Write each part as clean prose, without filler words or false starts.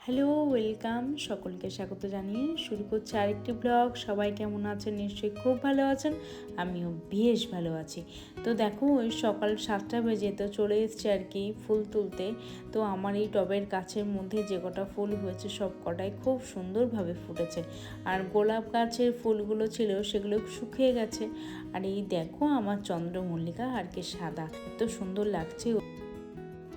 Hello, welcome. সকলকে স্বাগত জানিয়ে শুরু করছি আরেকটি ব্লগ। সবাই কেমন আছেন? নিশ্চয়ই খুব ভালো আছেন। আমিও বেশ ভালো আছি। তো দেখো, ওই সকাল 7টা বেজে তো চলে এসছে আর কি ফুল তুলতে। তো আমার এই টবের গাছের মধ্যে যে কটা ফুল হয়েছে সব কটাই খুব সুন্দরভাবে ফুটেছে। আর গোলাপ গাছের ফুলগুলো ছিল সেগুলো শুকিয়ে গেছে। আর এই দেখো আমার চন্দ্রমল্লিকা আর কি সাদা, এত সুন্দর লাগছে।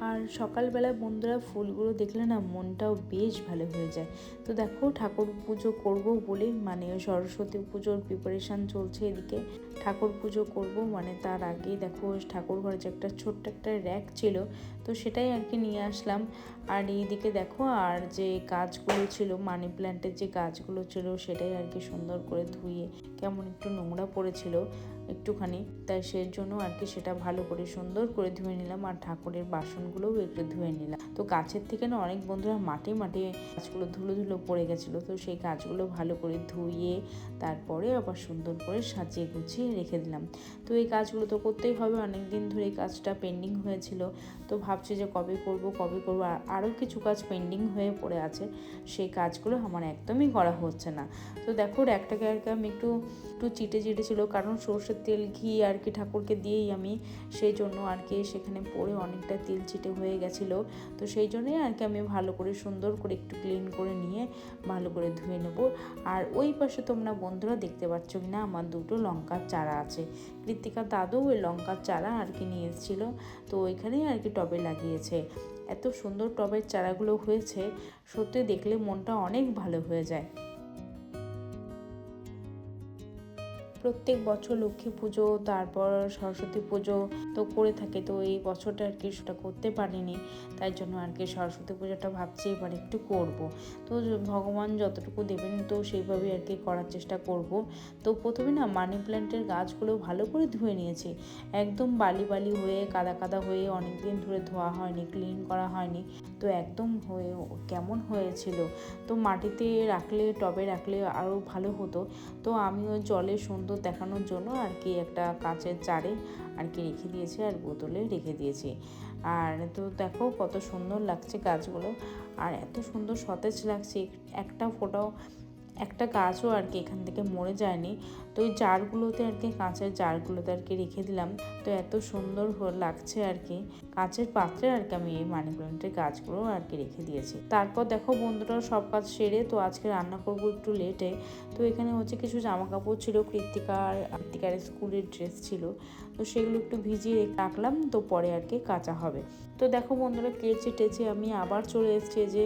আর সকালবেলা বন্ধুরা ফুলগুলো দেখলে না মনটাও বেশ ভালো হয়ে যায়। তো দেখো, ঠাকুর পুজো করবো বলে মানে সরস্বতী পুজোর প্রিপারেশান চলছে এদিকে। ঠাকুর পুজো করব মানে তার আগেই দেখো ঠাকুর ঘরে যে একটা ছোট্ট একটা র্যাক ছিল, তো সেটাই আর কি নিয়ে আসলাম। আর এইদিকে দেখো, আর যে গাছগুলো ছিল মানি প্ল্যান্টের যে গাছগুলো ছিল সেটাই আর কি সুন্দর করে ধুয়ে, কেমন একটু নোংরা পড়েছিল একটুখানি, তাই সেই জন্য আর কি সেটা ভালো করে সুন্দর করে ধুয়ে নিলাম। আর ঠাকুরের বাসনগুলোও একটু ধুয়ে নিলাম। তো গাছের থেকে না অনেক বন্ধুরা মাটি গাছগুলো ধুলো ধুলো পড়ে গেছিলো, তো সেই গাছগুলো ভালো করে ধুয়ে তারপরে আবার সুন্দর করে সাজিয়ে গুছিয়ে রেখে দিলাম। তো এই কাজগুলো তো করতেই হবে, অনেক দিন ধরে এই কাজটা পেন্ডিং হয়েছিল। তো ভাবছি যে কবে করব। আরও কিছু কাজ পেন্ডিং হয়ে পড়ে আছে, সেই কাজগুলো আমার একদমই করা হচ্ছে না। তো দেখো, র্যাকটাকে আর কি আমি একটু চিটে ছিল, কারণ সর্ষের তেল ঘি আর কি ঠাকুরকে দিয়েই আমি, সেই জন্য আর কি সেখানে পড়ে অনেকটা তেল চিটে হয়ে গেছিলো। তো সেই জন্যই আর কি আমি ভালো করে সুন্দর করে একটু ক্লিন করে নিয়ে ভালো করে ধুয়ে নেব। আর ওই পাশে তোমরা বন্ধুরা দেখতে পাচ্ছ কি না, আমার দুটো লঙ্কার চারা আছে। কৃত্তিকার দাদু ওই লঙ্কার চারা আর কি নিয়ে এসেছিলো, তো ওইখানেই আর কি টবে লাগিয়েছে। এত সুন্দর টবের চারাগুলো হয়েছে, সত্যি দেখলে মনটা অনেক ভালো হয়ে যায়। প্রত্যেক বছর লক্ষ্মী পুজো, তারপর সরস্বতী পুজো তো করে থাকে। তো এই বছরটা আর কি সেটা করতে পারিনি, তাই জন্য আর কি সরস্বতী পুজোটা ভাবছি এবার একটু করব। তো ভগবান যতটুকু দেবেন তো সেইভাবে আর কি করার চেষ্টা করব। তো প্রথমে না মানি প্ল্যান্টের গাছগুলো ভালো করে ধুয়ে নিয়েছি, একদম বালি বালি হয়ে কাদা কাদা হয়ে অনেক দিন ধরে ধোয়া হয়নি, ক্লিন করা হয়নি। তো একদম হয়ে কেমন হয়েছিল। তো মাটিতে রাখলে, টবে রাখলে আরও ভালো হতো। তো আমিও জলে সুন্দর দেখানোর জন্য আর কি একটা কাঁচের জারে আর কি রেখে দিয়েছি, আর বোতলে রেখে দিয়েছি। আর তো দেখো কত সুন্দর লাগছে গাছগুলো, আর এত সুন্দর সতেজ লাগছে, একটা গাছও আর কি এখান থেকে মরে যায়নি। তো ওই জারগুলোতে আর কি, কাঁচের জারগুলোতে আর কি রেখে দিলাম। তো এত সুন্দর লাগছে আর কি, কাঁচের পাত্রে আর কি আমি এই মানি প্ল্যান্টের গাছগুলো আর কি রেখে দিয়েছি। তারপর দেখো বন্ধুরা, সব কাজ সেরে তো আজকে রান্না করব একটু লেটে। তো এখানে হচ্ছে কিছু জামা কাপড় ছিল, কৃত্তিকার স্কুলের ড্রেস ছিল, তো সেগুলো একটু ভিজিয়ে রাখলাম, তো পরে আর কি কাচা হবে। তো দেখো বন্ধুরা, কেচে টেচে আমি আবার চলে এসেছি যে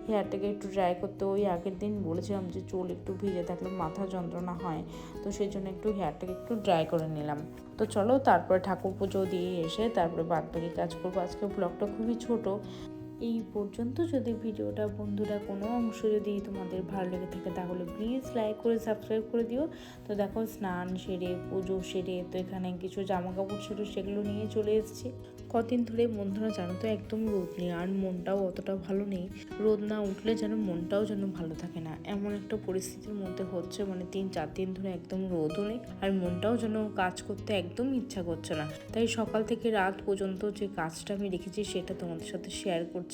হেয়ারটাকে একটু ড্রাই করতে। ওই আগের দিন বলেছিলাম যে চুল একটু ভিজে থাকলে মাথা যন্ত্রণা হয়, তো সেই জন্য একটু হেয়ারটাকে একটু ড্রাই করে নিলাম। তো চলো, তারপরে ঠাকুর পুজো দিয়ে এসে তারপরে বাদবাকি কাজ করবো। আজকে ব্লগটা খুবই ছোট, এই পর্যন্ত। যদি ভিডিওটা বন্ধুরা কোনো অংশ যদি তোমাদের ভালো লেগে থাকে তাহলে প্লিজ লাইক করে সাবস্ক্রাইব করে দিও। তো দেখো, স্নান সেরে পুজো সেরে তো এখানে কিছু জামা কাপড় ছিল সেগুলো নিয়ে চলে এসেছি। কদিন ধরে বন্ধুরা জানো তো একদম রোদ নেই, আর মনটাও অতটা ভালো নেই। রোদ না উঠলে যেন মনটাও যেন ভালো থাকে না, এমন একটা পরিস্থিতির মধ্যে হচ্ছে। মানে 3-4 দিন ধরে একদম রোদও নেই, আর মনটাও যেন কাজ করতে একদম ইচ্ছা করছে না। তাই সকাল থেকে রাত পর্যন্ত যে কাজটা আমি রেখেছি সেটা তোমাদের সাথে শেয়ার করছি।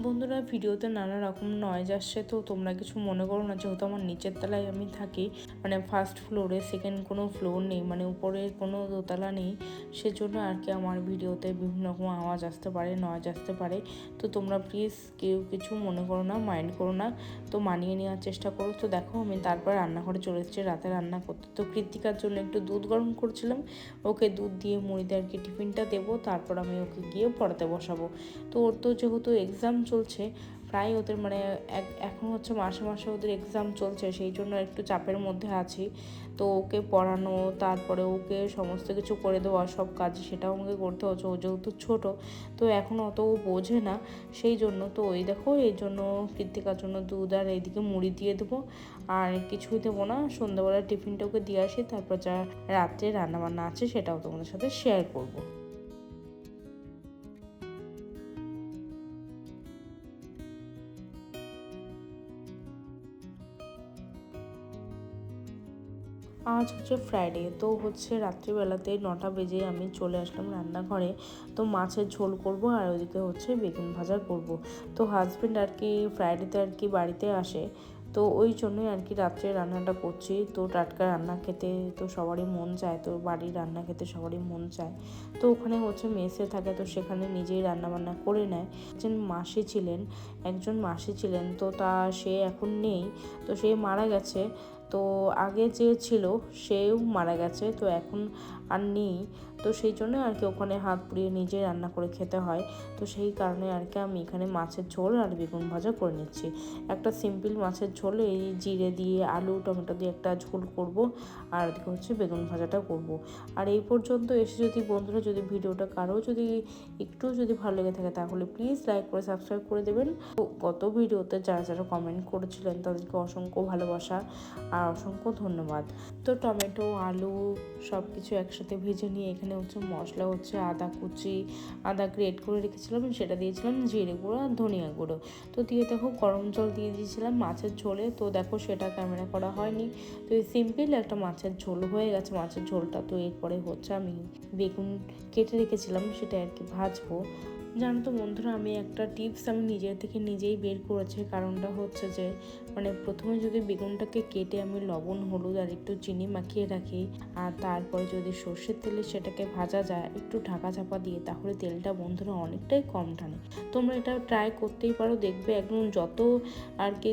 বন্ধুরা, ভিডিওতে নানা রকম নয়েজ আসছে, তো তোমরা কিছু মনে করো না। যেহেতু আমার নিচের তলায় আমি থাকি, মানে ফার্স্ট ফ্লোরে, সেকেন্ড কোনো ফ্লোর নেই, মানে উপরের কোনো দোতলা নেই, সেজন্য আর কি আমার ভিডিওতে বিভিন্ন রকম আওয়াজ আসতে পারে, নয়েজ আসতে পারে। তো তোমরা প্লিজ কেউ কিছু মনে করো না, মাইন্ড করো না, তো মানিয়ে নেওয়ার চেষ্টা করো। তো দেখো, আমি তারপর রান্নাঘরে চলে এসেছি রাতে রান্না করতে। তো কৃত্তিকার জন্য একটু দুধ গরম করছিলাম, ওকে দুধ দিয়ে মুড়িতে আর কি টিফিনটা দেবো, তারপর আমি ওকে গিয়ে পড়াতে বসাবো। তো ওর তো যেহেতু এক্সাম চলছে, প্রায় ওদের মানে এখন হচ্ছে মাসে মাসে ওদের এক্সাম চলছে, সেই জন্য একটু চাপের মধ্যে আছি। তো ওকে পড়ানো, তারপরে ওকে সমস্ত কিছু করে দেওয়া, সব কাজ সেটাও আমাকে করতে হচ্ছে। ও যেহেতু ছোটো, তো এখন অত ও বোঝে না, সেই জন্য। তো ওই দেখো, এই জন্য কৃত্তিকার জন্য দুধ আর এইদিকে মুড়ি দিয়ে দেবো, আর কিছুই দেবো না। সন্ধ্যাবেলা টিফিনটা ওকে দিয়ে আসি, তারপর যা রাত্রে রান্নাবান্না আছে সেটাও তোমাদের সাথে শেয়ার করবো। আজ হচ্ছে ফ্রাইডে, তো হচ্ছে রাত্রিবেলাতে 9টা বেজে আমি চলে আসলাম রান্নাঘরে। তো মাছের ঝোল করব আর ওইদিকে হচ্ছে বেগুন ভাজা করব। তো হাজব্যান্ড আর কি ফ্রাইডেতে আর কি বাড়িতে আসে, তো ওই জন্যই আর কি রাত্রে রান্নাটা করছি। তো টাটকা রান্না খেতে তো সবারই মন চায়, তো বাড়ির রান্না খেতে সবারই মন চায়। তো ওখানে হচ্ছে মেসে থাকে, তো সেখানে নিজেই রান্নাবান্না করে নেয়। একজন মাসি ছিলেন, তো সে এখন নেই, তো সে মারা গেছে। তো আগে যে ছিল সেও মারা গেছে, তো এখন আর নেই। তো সেই জন্য আর কি ওখানে হাত পুড়িয়ে নিজেই রান্না করে খেতে হয়। তো সেই কারণে আর কি আমি এখানে মাছের ঝোল আর বেগুন ভাজা করে নিচ্ছি। একটা সিম্পল মাছের ঝোল, এই জিরে দিয়ে আলু টমেটো দিয়ে একটা ঝোল করব, আর ওদিকে হচ্ছে বেগুন ভাজাটা করব। আর এই পর্যন্ত এসে যদি বন্ধুরা যদি ভিডিওটা কারো যদি একটু যদি ভালো লেগে থাকে তাহলে প্লিজ লাইক করে সাবস্ক্রাইব করে দেবেন। তো গত ভিডিওতে যারা যারা কমেন্ট করেছিলেন তাদেরকে অসংখ্য ভালোবাসা আর অসংখ্য ধন্যবাদ। তো টমেটো আলু সব কিছু একসাথে ভেজে নিয়ে এখানে হচ্ছে মশলা হচ্ছে আদা গ্রেট করে রেখেছিলাম, সেটা দিয়েছিলাম, জিরে গুঁড়ো আর ধনিয়া গুঁড়ো। তো দিয়ে দেখো গরম জল দিয়ে দিয়েছিলাম মাছের ঝোলে। তো দেখো সেটা ক্যামেরা করা হয়নি। তো এই সিম্পল একটা মাছের ঝোল হয়ে গেছে মাছের ঝোলটা। তো এরপরে হচ্ছে আমি বেগুন কেটে রেখেছিলাম সেটা আর কি ভাজবো। জানো তো বন্ধুরা, আমি একটা টিপস আমি নিজের থেকে নিজেই বের করেছি। কারণটা হচ্ছে যে প্রথমে যদি বেগুনটাকে কেটে আমি লবণ হলুদ আর একটু চিনি মাখিয়ে রাখি, আর তারপরে যদি সর্ষের তেলে সেটাকে ভাজা যায় একটু ঢাকা চাপা দিয়ে, তাহলে তেলটা বন্ধুরা অনেকটাই কম টানে। তোমরা এটা ট্রাই করতেই পারো, দেখবে একদম যত আর কি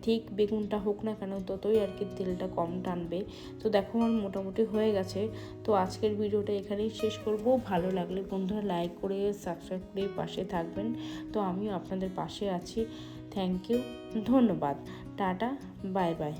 ঠিক বেগুনটা হোক না কেন ততই আর কি তেলটা কম টানবে। তো দেখো আমার মোটামুটি হয়ে গেছে। তো আজকের ভিডিওটা এখানেই শেষ করব। ভালো লাগলে বন্ধুরা লাইক করে সাবস্ক্রাইব করে পাশে থাকবেন। তো আমিও আপনাদের পাশে আছি। থ্যাংক ইউ, ধন্যবাদ, টাটা, বাই বাই।